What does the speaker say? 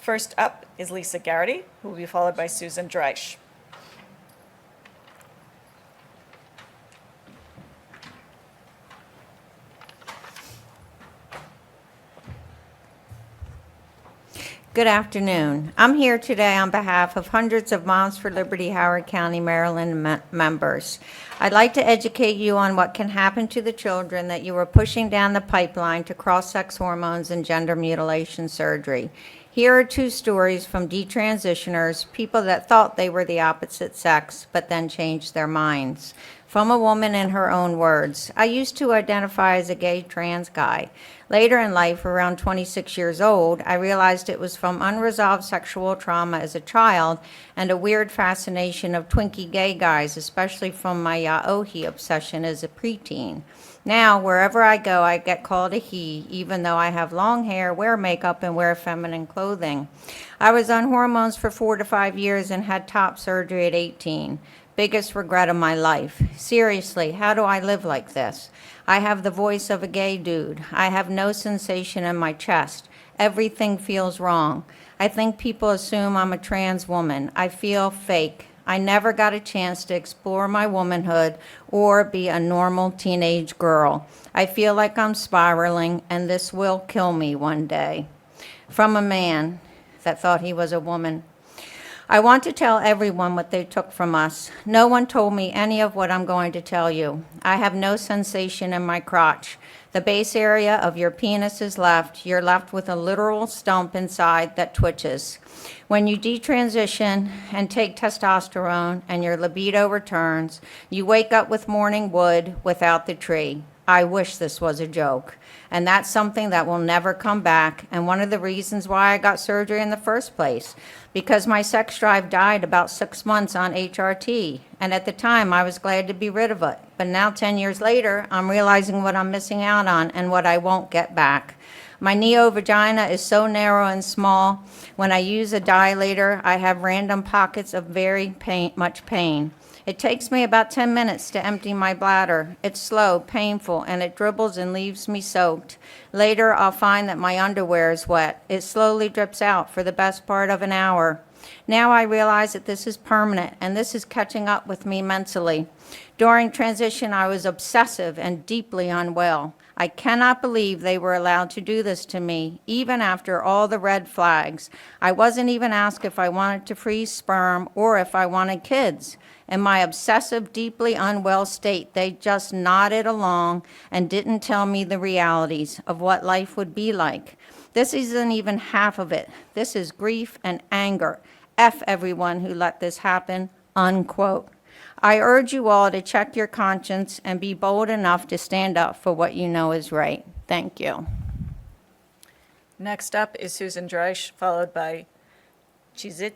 First up is Lisa Garrity, who will be followed by Susan Dreisch. Good afternoon. I'm here today on behalf of hundreds of Moms for Liberty Howard County, Maryland members. I'd like to educate you on what can happen to the children that you are pushing down the pipeline to cross-sex hormones and gender mutilation surgery. Here are two stories from detransitioners, people that thought they were the opposite sex, but then changed their minds. From a woman in her own words, I used to identify as a gay trans guy. Later in life, around 26 years old, I realized it was from unresolved sexual trauma as a child and a weird fascination of Twinkie gay guys, especially from my yaoi obsession as a preteen. Now, wherever I go, I get called a he, even though I have long hair, wear makeup, and wear feminine clothing. I was on hormones for 4 to 5 years and had top surgery at 18. Biggest regret of my life. Seriously, how do I live like this? I have the voice of a gay dude. I have no sensation in my chest. Everything feels wrong. I think people assume I'm a trans woman. I feel fake. I never got a chance to explore my womanhood or be a normal teenage girl. I feel like I'm spiraling, and this will kill me one day. From a man that thought he was a woman. I want to tell everyone what they took from us. No one told me any of what I'm going to tell you. I have no sensation in my crotch. The base area of your penis is left. You're left with a literal stump inside that twitches. When you detransition and take testosterone and your libido returns, you wake up with morning wood without the tree. I wish this was a joke. And that's something that will never come back, and one of the reasons why I got surgery in the first place, because my sex drive died about 6 months on HRT, and at the time I was glad to be rid of it. But now 10 years later, I'm realizing what I'm missing out on and what I won't get back. My neo-vagina is so narrow and small. When I use a dilator, I have random pockets of very much pain. It takes me about 10 minutes to empty my bladder. It's slow, painful, and it dribbles and leaves me soaked. Later, I'll find that my underwear is wet. It slowly drips out for the best part of an hour. Now I realize that this is permanent, and this is catching up with me mentally. During transition, I was obsessive and deeply unwell. I cannot believe they were allowed to do this to me, even after all the red flags. I wasn't even asked if I wanted to freeze sperm or if I wanted kids. In my obsessive, deeply unwell state, they just nodded along and didn't tell me the realities of what life would be like. This isn't even half of it. This is grief and anger. F everyone who let this happen, unquote. I urge you all to check your conscience and be bold enough to stand up for what you know is right. Thank you. Next up is Susan Dreisch, followed by Chizit